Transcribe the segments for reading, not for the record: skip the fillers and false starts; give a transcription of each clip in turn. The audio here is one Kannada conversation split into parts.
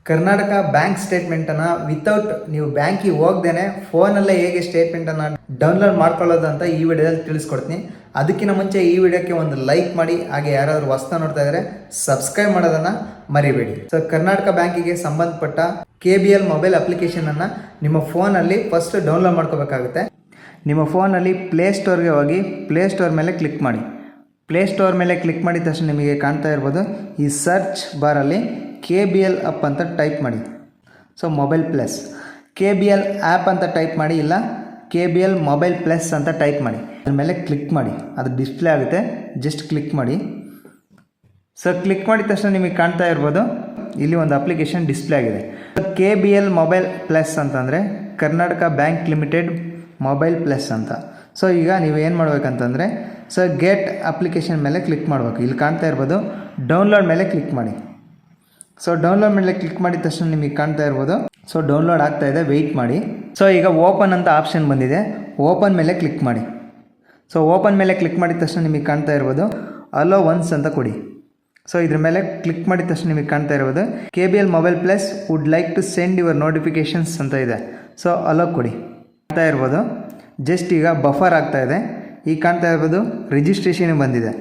ಕರ್ನಾಟಕ ಬ್ಯಾಂಕ್ ಸ್ಟೇಟ್ಮೆಂಟನ್ನು ವಿತೌಟ್ ನೀವು ಬ್ಯಾಂಕಿಗೆ ಹೋಗ್ದೇನೆ ಫೋನಲ್ಲೇ ಹೇಗೆ ಸ್ಟೇಟ್ಮೆಂಟನ್ನು ಡೌನ್ಲೋಡ್ ಮಾಡ್ಕೊಳ್ಳೋದು ಅಂತ ಈ ವಿಡಿಯೋದಲ್ಲಿ ತಿಳಿಸ್ಕೊಡ್ತೀನಿ. ಅದಕ್ಕಿಂತ ಮುಂಚೆ ಈ ವಿಡಿಯೋಕ್ಕೆ ಒಂದು ಲೈಕ್ ಮಾಡಿ, ಹಾಗೆ ಯಾರಾದರೂ ಹೊಸ್ತಾ ನೋಡ್ತಾ ಇದ್ದರೆ ಸಬ್ಸ್ಕ್ರೈಬ್ ಮಾಡೋದನ್ನು ಮರಿಬೇಡಿ. ಸೊ ಕರ್ನಾಟಕ ಬ್ಯಾಂಕಿಗೆ ಸಂಬಂಧಪಟ್ಟ KBL ಮೊಬೈಲ್ ಅಪ್ಲಿಕೇಶನನ್ನು ನಿಮ್ಮ ಫೋನಲ್ಲಿ ಫಸ್ಟ್ ಡೌನ್ಲೋಡ್ ಮಾಡ್ಕೋಬೇಕಾಗುತ್ತೆ. ನಿಮ್ಮ ಫೋನಲ್ಲಿ ಪ್ಲೇಸ್ಟೋರ್ಗೆ ಹೋಗಿ ಪ್ಲೇಸ್ಟೋರ್ ಮೇಲೆ ಕ್ಲಿಕ್ ಮಾಡಿ. ಪ್ಲೇಸ್ಟೋರ್ ಮೇಲೆ ಕ್ಲಿಕ್ ಮಾಡಿದ ತಕ್ಷಣ ನಿಮಗೆ ಕಾಣ್ತಾ ಇರ್ಬೋದು, ಈ ಸರ್ಚ್ ಬಾರಲ್ಲಿ KBL ಅಪ್ ಅಂತ ಟೈಪ್ ಮಾಡಿ. So mobile plus KBL app ಅಂತ ಟೈಪ್ ಮಾಡಿ, ಇಲ್ಲ KBL ಮೊಬೈಲ್ ಪ್ಲಸ್ ಅಂತ ಟೈಪ್ ಮಾಡಿ. ಅದ್ರ ಮೇಲೆ ಕ್ಲಿಕ್ ಮಾಡಿ, ಅದು ಡಿಸ್ಪ್ಲೇ ಆಗುತ್ತೆ, ಜಸ್ಟ್ ಕ್ಲಿಕ್ ಮಾಡಿ. ಸೊ ಕ್ಲಿಕ್ ಮಾಡಿದ ತಕ್ಷಣ ನಿಮಗೆ ಕಾಣ್ತಾ ಇರ್ಬೋದು, ಇಲ್ಲಿ ಒಂದು ಅಪ್ಲಿಕೇಶನ್ ಡಿಸ್ಪ್ಲೇ ಆಗಿದೆ. KBL ಮೊಬೈಲ್ ಪ್ಲಸ್ ಅಂತಂದರೆ Karnataka bank limited mobile plus ಅಂತ. ಸೊ ಈಗ ನೀವು ಏನು ಮಾಡ್ಬೇಕಂತಂದರೆ, ಸೊ ಗೆಟ್ ಅಪ್ಲಿಕೇಶನ್ ಮೇಲೆ ಕ್ಲಿಕ್ ಮಾಡಬೇಕು. ಇಲ್ಲಿ ಕಾಣ್ತಾ ಇರ್ಬೋದು, ಡೌನ್ಲೋಡ್ ಮೇಲೆ ಕ್ಲಿಕ್ ಮಾಡಿ. ಸೊ ಡೌನ್ಲೋಡ್ ಮೇಲೆ ಕ್ಲಿಕ್ ಮಾಡಿದ ತಕ್ಷಣ ನಿಮಗೆ ಕಾಣ್ತಾ ಇರ್ಬೋದು, ಸೊ ಡೌನ್ಲೋಡ್ ಆಗ್ತಾ ಇದೆ, ವೆಯ್ಟ್ ಮಾಡಿ. ಸೊ ಈಗ ಓಪನ್ ಅಂತ ಆಪ್ಷನ್ ಬಂದಿದೆ, ಓಪನ್ ಮೇಲೆ ಕ್ಲಿಕ್ ಮಾಡಿ. ಸೊ ಓಪನ್ ಮೇಲೆ ಕ್ಲಿಕ್ ಮಾಡಿದ ತಕ್ಷಣ ನಿಮಗೆ ಕಾಣ್ತಾ ಇರ್ಬೋದು, ಅಲೋ ಒನ್ಸ್ ಅಂತ ಕೊಡಿ. ಸೊ ಇದ್ರ ಮೇಲೆ ಕ್ಲಿಕ್ ಮಾಡಿದ ತಕ್ಷಣ ನಿಮಗೆ ಕಾಣ್ತಾ ಇರ್ಬೋದು, KBL mobile plus would like to send your notifications ಅಂತ ಇದೆ. ಸೊ ಅಲೋ ಕೊಡಿ. ಕಾಣ್ತಾ ಇರ್ಬೋದು, ಜಸ್ಟ್ ಈಗ ಬಫರ್ ಆಗ್ತಾ ಇದೆ. ಈಗ ಕಾಣ್ತಾ ಇರ್ಬೋದು, ರಿಜಿಸ್ಟ್ರೇಷನ್ ಬಂದಿದೆ.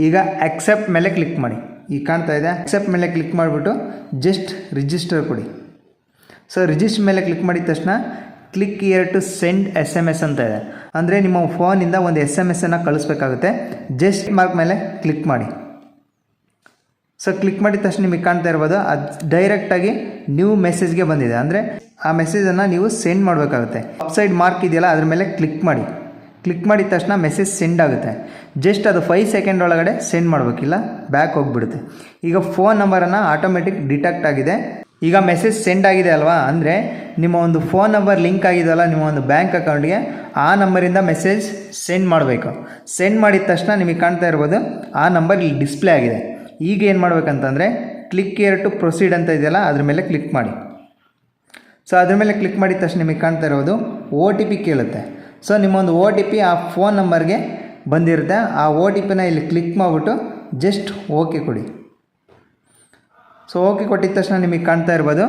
ಈಗ ಅಕ್ಸೆಪ್ಟ್ ಮೇಲೆ ಕ್ಲಿಕ್ ಮಾಡಿ. ಈಗ ಕಾಣ್ತಾ ಇದೆ, ಅಕ್ಸೆಪ್ಟ್ ಮೇಲೆ ಕ್ಲಿಕ್ ಮಾಡಿಬಿಟ್ಟು ಜಸ್ಟ್ ರಿಜಿಸ್ಟರ್ ಕೊಡಿ. ಸೊ ರಿಜಿಸ್ಟರ್ ಮೇಲೆ ಕ್ಲಿಕ್ ಮಾಡಿದ ತಕ್ಷಣ click here to send SMS ಅಂತ ಇದೆ. ಅಂದರೆ ನಿಮ್ಮ ಫೋನಿಂದ ಒಂದು SMS ಕಳಿಸ್ಬೇಕಾಗುತ್ತೆ. ಜಸ್ಟ್ ಮಾರ್ಕ್ ಮೇಲೆ ಕ್ಲಿಕ್ ಮಾಡಿ. ಸೊ ಕ್ಲಿಕ್ ಮಾಡಿದ ತಕ್ಷಣ ನಿಮಗೆ ಕಾಣ್ತಾ ಇರ್ಬೋದು, ಅದು ಡೈರೆಕ್ಟಾಗಿ ನ್ಯೂ ಮೆಸೇಜ್ಗೆ ಬಂದಿದೆ. ಅಂದರೆ ಆ ಮೆಸೇಜನ್ನು ನೀವು ಸೆಂಡ್ ಮಾಡಬೇಕಾಗುತ್ತೆ. ಅಪ್ಸೈಡ್ ಮಾರ್ಕ್ ಇದೆಯಲ್ಲ, ಅದ್ರ ಮೇಲೆ ಕ್ಲಿಕ್ ಮಾಡಿ. ಕ್ಲಿಕ್ ಮಾಡಿದ ತಕ್ಷಣ ಮೆಸೇಜ್ ಸೆಂಡ್ ಆಗುತ್ತೆ. ಜಸ್ಟ್ ಅದು 5 ಸೆಕೆಂಡ್ ಒಳಗಡೆ ಸೆಂಡ್ ಮಾಡಬೇಕಿಲ್ಲ, ಬ್ಯಾಕ್ ಹೋಗಿಬಿಡುತ್ತೆ. ಈಗ ಫೋನ್ ನಂಬರನ್ನು ಆಟೋಮೆಟಿಕ್ ಡಿಟೆಕ್ಟ್ ಆಗಿದೆ. ಈಗ ಮೆಸೇಜ್ ಸೆಂಡ್ ಆಗಿದೆ ಅಲ್ವಾ, ಅಂದರೆ ನಿಮ್ಮ ಒಂದು ಫೋನ್ ನಂಬರ್ ಲಿಂಕ್ ಆಗಿದೆಯಲ್ಲ ನಿಮ್ಮ ಒಂದು ಬ್ಯಾಂಕ್ ಅಕೌಂಟ್ಗೆ, ಆ ನಂಬರಿಂದ ಮೆಸೇಜ್ ಸೆಂಡ್ ಮಾಡಬೇಕು. ಸೆಂಡ್ ಮಾಡಿದ ತಕ್ಷಣ ನಿಮಗೆ ಕಾಣ್ತಾ ಇರ್ಬೋದು, ಆ ನಂಬರ್ ಇಲ್ಲಿ ಡಿಸ್ಪ್ಲೇ ಆಗಿದೆ. ಈಗ ಏನು ಮಾಡಬೇಕಂತಂದರೆ, ಕ್ಲಿಕ್ ಹಿಯರ್ ಟು ಪ್ರೊಸೀಡ್ ಅಂತ ಇದೆಯಲ್ಲ, ಅದ್ರ ಮೇಲೆ ಕ್ಲಿಕ್ ಮಾಡಿ. ಸೊ ಅದ್ರ ಮೇಲೆ ಕ್ಲಿಕ್ ಮಾಡಿದ ತಕ್ಷಣ ನಿಮಗೆ ಕಾಣ್ತಾ ಇರೋದು OTP ಕೇಳುತ್ತೆ. ಸೊ ನಿಮ್ಮೊಂದು OTP ಆ ಫೋನ್ ನಂಬರ್ಗೆ ಬಂದಿರುತ್ತೆ. ಆ OTPನ ಇಲ್ಲಿ ಕ್ಲಿಕ್ ಮಾಡಿಬಿಟ್ಟು ಜಸ್ಟ್ ಓಕೆ ಕೊಡಿ. ಸೊ ಓಕೆ ಕೊಟ್ಟಿದ ತಕ್ಷಣ ನಿಮಗೆ ಕಾಣ್ತಾ ಇರ್ಬೋದು,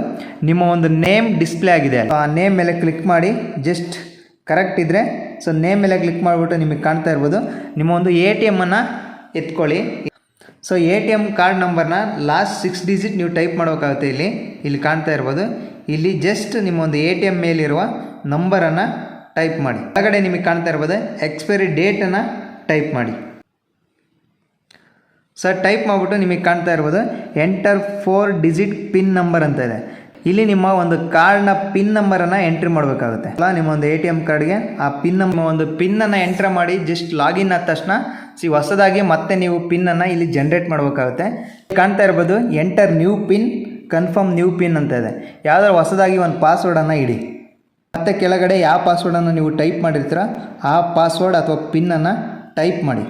ನಿಮ್ಮ ಒಂದು ನೇಮ್ ಡಿಸ್ಪ್ಲೇ ಆಗಿದೆ. ಆ ನೇಮ್ ಮೇಲೆ ಕ್ಲಿಕ್ ಮಾಡಿ, ಜಸ್ಟ್ ಕರೆಕ್ಟ್ ಇದ್ದರೆ ಸೊ ನೇಮ್ ಮೇಲೆ ಕ್ಲಿಕ್ ಮಾಡಿಬಿಟ್ಟು ನಿಮಗೆ ಕಾಣ್ತಾ ಇರ್ಬೋದು, ನಿಮ್ಮ ಒಂದು ATM ಎತ್ಕೊಳ್ಳಿ. ಸೊ ATM ಕಾರ್ಡ್ ನಂಬರ್ನ ಲಾಸ್ಟ್ 6 ಡಿಜಿಟ್ ನೀವು ಟೈಪ್ ಮಾಡಬೇಕಾಗುತ್ತೆ. ಇಲ್ಲಿ ಕಾಣ್ತಾ ಇರ್ಬೋದು, ಇಲ್ಲಿ ಜಸ್ಟ್ ನಿಮ್ಮ ಒಂದು ATM ಮೇಲಿರುವ ನಂಬರನ್ನು ಟೈಪ್ ಮಾಡಿ. ಹೊರಗಡೆ ನಿಮಗೆ ಕಾಣ್ತಾ ಇರ್ಬೋದು, ಎಕ್ಸ್ಪೈರಿ ಡೇಟನ್ನು ಟೈಪ್ ಮಾಡಿ. ಸೊ ಟೈಪ್ ಮಾಡಿಬಿಟ್ಟು ನಿಮಗೆ ಕಾಣ್ತಾ ಇರ್ಬೋದು, ಎಂಟರ್ 4 ಡಿಜಿಟ್ ಪಿನ್ ನಂಬರ್ ಅಂತ ಇದೆ. ಇಲ್ಲಿ ನಿಮ್ಮ ಒಂದು ಕಾರ್ಡ್ನ ಪಿನ್ ನಂಬರನ್ನು ಎಂಟ್ರಿ ಮಾಡಬೇಕಾಗುತ್ತೆ. ಅಲ್ಲ, ನಿಮ್ಮ ಒಂದು ATM ಕಾರ್ಡ್ಗೆ ಆ ಪಿನ್ನನ್ನು ಎಂಟ್ರ್ ಮಾಡಿ ಜಸ್ಟ್ ಲಾಗಿನ್ ಆದ ತಕ್ಷಣ ಹೊಸದಾಗಿ ಮತ್ತೆ ನೀವು ಪಿನ್ನನ್ನು ಇಲ್ಲಿ ಜನ್ರೇಟ್ ಮಾಡಬೇಕಾಗುತ್ತೆ. ಕಾಣ್ತಾ ಇರ್ಬೋದು, enter new pin, confirm new pin ಅಂತ ಇದೆ. ಯಾವುದಾದ್ರು ಹೊಸದಾಗಿ ಒಂದು ಪಾಸ್ವರ್ಡನ್ನು ಇಡಿ. ಮತ್ತು ಕೆಳಗಡೆ ಯಾವ ಪಾಸ್ವರ್ಡನ್ನು ನೀವು ಟೈಪ್ ಮಾಡಿರ್ತೀರ ಆ ಪಾಸ್ವರ್ಡ್ ಅಥವಾ ಪಿನ್ನನ್ನು ಟೈಪ್ ಮಾಡಿ.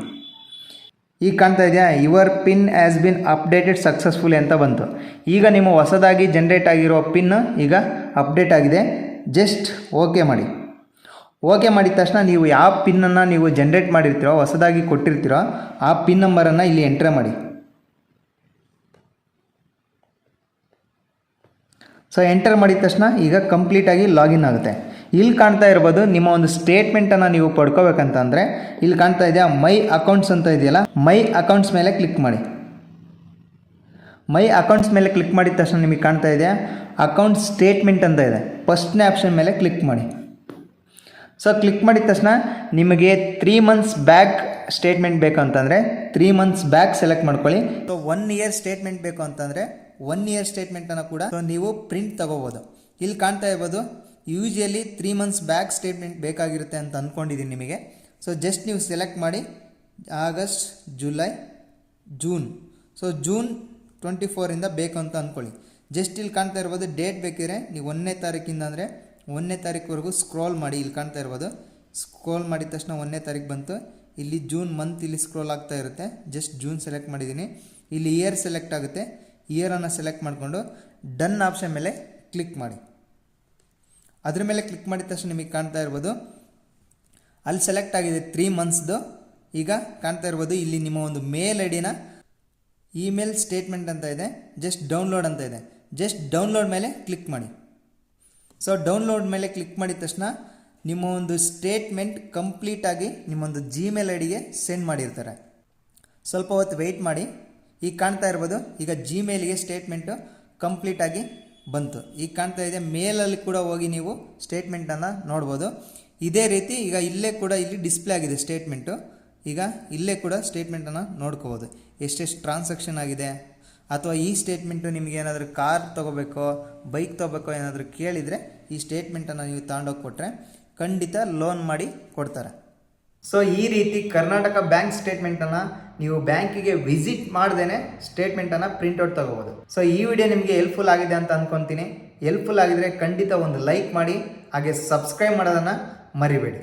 ಈಗ ಕಾಣ್ತಾ ಇದೆಯಾ, your pin has been updated successfully ಅಂತ ಬಂತು. ಈಗ ನಿಮ್ಮ ಹೊಸದಾಗಿ ಜನ್ರೇಟ್ ಆಗಿರೋ ಪಿನ್ ಈಗ ಅಪ್ಡೇಟ್ ಆಗಿದೆ. ಜಸ್ಟ್ ಓಕೆ ಮಾಡಿ. ಓಕೆ ಮಾಡಿದ ತಕ್ಷಣ ನೀವು ಯಾವ ಪಿನ್ನನ್ನು ನೀವು ಜನ್ರೇಟ್ ಮಾಡಿರ್ತೀರೋ, ಹೊಸದಾಗಿ ಕೊಟ್ಟಿರ್ತೀರೋ ಆ ಪಿನ್ ನಂಬರನ್ನು ಇಲ್ಲಿ ಎಂಟ್ರ್ ಮಾಡಿ. ಸೊ ಎಂಟರ್ ಮಾಡಿದ ತಕ್ಷಣ ಈಗ ಕಂಪ್ಲೀಟಾಗಿ ಲಾಗಿನ್ ಆಗುತ್ತೆ. ಇಲ್ಲಿ ಕಾಣ್ತಾ ಇರ್ಬೋದು, ನಿಮ್ಮ ಒಂದು ಸ್ಟೇಟ್ಮೆಂಟನ್ನು ನೀವು ಪಡ್ಕೋಬೇಕಂತಂದರೆ ಇಲ್ಲಿ ಕಾಣ್ತಾ ಇದೆಯಾ, ಮೈ ಅಕೌಂಟ್ಸ್ ಅಂತ ಇದೆಯಲ್ಲ, ಮೈ ಅಕೌಂಟ್ಸ್ ಮೇಲೆ ಕ್ಲಿಕ್ ಮಾಡಿ. ಮೈ ಅಕೌಂಟ್ಸ್ ಮೇಲೆ ಕ್ಲಿಕ್ ಮಾಡಿದ ತಕ್ಷಣ ನಿಮಗೆ ಕಾಣ್ತಾ ಇದೆಯಾ, ಅಕೌಂಟ್ ಸ್ಟೇಟ್ಮೆಂಟ್ ಅಂತ ಇದೆ. ಫಸ್ಟ್ನೇ ಆಪ್ಷನ್ ಮೇಲೆ ಕ್ಲಿಕ್ ಮಾಡಿ. ಸೊ ಕ್ಲಿಕ್ ಮಾಡಿದ ತಕ್ಷಣ ನಿಮಗೆ 3 ಮಂತ್ಸ್ ಬ್ಯಾಕ್ ಸ್ಟೇಟ್ಮೆಂಟ್ ಬೇಕು ಅಂತಂದರೆ 3 ಮಂತ್ಸ್ ಬ್ಯಾಕ್ ಸೆಲೆಕ್ಟ್ ಮಾಡ್ಕೊಳ್ಳಿ. ಸೊ 1 ಇಯರ್ ಸ್ಟೇಟ್ಮೆಂಟ್ ಬೇಕು ಅಂತಂದರೆ 1 ಇಯರ್ ಸ್ಟೇಟ್ಮೆಂಟನ್ನು ಕೂಡ ನೀವು ಪ್ರಿಂಟ್ ತಗೋಬೋದು. ಇಲ್ಲಿ ಕಾಣ್ತಾ ಇರ್ಬೋದು, ಯೂಶುವಲಿ 3 ಮಂತ್ಸ್ ಬ್ಯಾಕ್ ಸ್ಟೇಟ್ಮೆಂಟ್ ಬೇಕಾಗಿರುತ್ತೆ ಅಂತ ಅಂದ್ಕೊಂಡಿದ್ದೀನಿ ನಿಮಗೆ. ಸೊ ಜಸ್ಟ್ ನೀವು ಸೆಲೆಕ್ಟ್ ಮಾಡಿ August, July, June. So June 24 ಬೇಕು ಅಂತ ಅಂದ್ಕೊಳ್ಳಿ. ಜಸ್ಟ್ ಇಲ್ಲಿ ಕಾಣ್ತಾ ಇರ್ಬೋದು, ಡೇಟ್ ಬೇಕಿದ್ರೆ ನೀವು 1ನೇ ತಾರೀಕಿಂದ ಅಂದರೆ 1ನೇ ತಾರೀಕುವರೆಗೂ ಸ್ಕ್ರೋಲ್ ಮಾಡಿ. ಇಲ್ಲಿ ಕಾಣ್ತಾ ಇರ್ಬೋದು, ಸ್ಕ್ರೋಲ್ ಮಾಡಿದ ತಕ್ಷಣ 1ನೇ ತಾರೀಕು ಬಂತು. ಇಲ್ಲಿ ಜೂನ್ ಮಂತ್ ಇಲ್ಲಿ ಸ್ಕ್ರೋಲ್ ಆಗ್ತಾ ಇರುತ್ತೆ. ಜಸ್ಟ್ ಜೂನ್ ಸೆಲೆಕ್ಟ್ ಮಾಡಿದ್ದೀನಿ. ಇಲ್ಲಿ ಇಯರ್ ಸೆಲೆಕ್ಟ್ ಆಗುತ್ತೆ. ಇಯರನ್ನು ಸೆಲೆಕ್ಟ್ ಮಾಡಿಕೊಂಡು ಡನ್ ಆಪ್ಷನ್ ಮೇಲೆ ಕ್ಲಿಕ್ ಮಾಡಿ. ಅದ್ರ ಮೇಲೆ ಕ್ಲಿಕ್ ಮಾಡಿದ ತಕ್ಷಣ ನಿಮಗೆ ಕಾಣ್ತಾ ಇರ್ಬೋದು, ಅಲ್ಲಿ ಸೆಲೆಕ್ಟ್ ಆಗಿದೆ 3 ಮಂತ್ಸ್ದು. ಈಗ ಕಾಣ್ತಾ ಇರ್ಬೋದು, ಇಲ್ಲಿ ನಿಮ್ಮ ಒಂದು ಮೇಲ್ ID ನ ಇಮೇಲ್ ಸ್ಟೇಟ್ಮೆಂಟ್ ಅಂತ ಇದೆ, ಜಸ್ಟ್ ಡೌನ್ಲೋಡ್ ಅಂತ ಇದೆ. ಜಸ್ಟ್ ಡೌನ್ಲೋಡ್ ಮೇಲೆ ಕ್ಲಿಕ್ ಮಾಡಿ. ಸೊ ಡೌನ್ಲೋಡ್ ಮೇಲೆ ಕ್ಲಿಕ್ ಮಾಡಿದ ತಕ್ಷಣ ನಿಮ್ಮ ಒಂದು ಸ್ಟೇಟ್ಮೆಂಟ್ ಕಂಪ್ಲೀಟಾಗಿ ನಿಮ್ಮೊಂದು ಜಿಮೇಲ್ ಐ ಡಿಗೆ ಸೆಂಡ್ ಮಾಡಿರ್ತಾರೆ. ಸ್ವಲ್ಪ ಹೊತ್ತು ವೆಯ್ಟ್ ಮಾಡಿ. ಈಗ ಕಾಣ್ತಾ ಇರ್ಬೋದು, ಈಗ ಜಿಮೇಲ್ಗೆ ಸ್ಟೇಟ್ಮೆಂಟು ಕಂಪ್ಲೀಟಾಗಿ ಬಂತು. ಈಗ ಕಾಣ್ತಾ ಇದೆ, ಮೇಲಲ್ಲಿ ಕೂಡ ಹೋಗಿ ನೀವು ಸ್ಟೇಟ್ಮೆಂಟನ್ನು ನೋಡ್ಬೋದು. ಇದೇ ರೀತಿ ಈಗ ಇಲ್ಲೇ ಕೂಡ ಇಲ್ಲಿ ಡಿಸ್ಪ್ಲೇ ಆಗಿದೆ ಸ್ಟೇಟ್ಮೆಂಟು. ಈಗ ಇಲ್ಲೇ ಕೂಡ ಸ್ಟೇಟ್ಮೆಂಟನ್ನು ನೋಡ್ಕೋಬೋದು, ಎಷ್ಟೆಷ್ಟು ಟ್ರಾನ್ಸಾಕ್ಷನ್ ಆಗಿದೆ. ಅಥವಾ ಈ ಸ್ಟೇಟ್ಮೆಂಟು ನಿಮಗೆ ಏನಾದರೂ ಕಾರ್ ತೊಗೋಬೇಕೋ ಬೈಕ್ ತೊಗೋಬೇಕೋ ಏನಾದರೂ ಕೇಳಿದರೆ ಈ ಸ್ಟೇಟ್ಮೆಂಟನ್ನು ನೀವು ತಗೊಂಡೋಗಿ ಕೊಟ್ಟರೆ ಖಂಡಿತ ಲೋನ್ ಮಾಡಿ ಕೊಡ್ತಾರೆ. ಸೊ ಈ ರೀತಿ ಕರ್ನಾಟಕ ಬ್ಯಾಂಕ್ ಸ್ಟೇಟ್ಮೆಂಟನ್ನು ನೀವು ಬ್ಯಾಂಕಿಗೆ ವಿಸಿಟ್ ಮಾಡ್ದೇ ಸ್ಟೇಟ್ಮೆಂಟನ್ನು ಪ್ರಿಂಟೌಟ್ ತೊಗೋಬೋದು. ಸೊ ಈ ವಿಡಿಯೋ ನಿಮಗೆ ಹೆಲ್ಪ್ಫುಲ್ ಆಗಿದೆ ಅಂತ ಅಂದ್ಕೊತೀನಿ. ಹೆಲ್ಪ್ಫುಲ್ ಆಗಿದರೆ ಖಂಡಿತ ಒಂದು ಲೈಕ್ ಮಾಡಿ, ಹಾಗೆ ಸಬ್ಸ್ಕ್ರೈಬ್ ಮಾಡೋದನ್ನು ಮರಿಬೇಡಿ.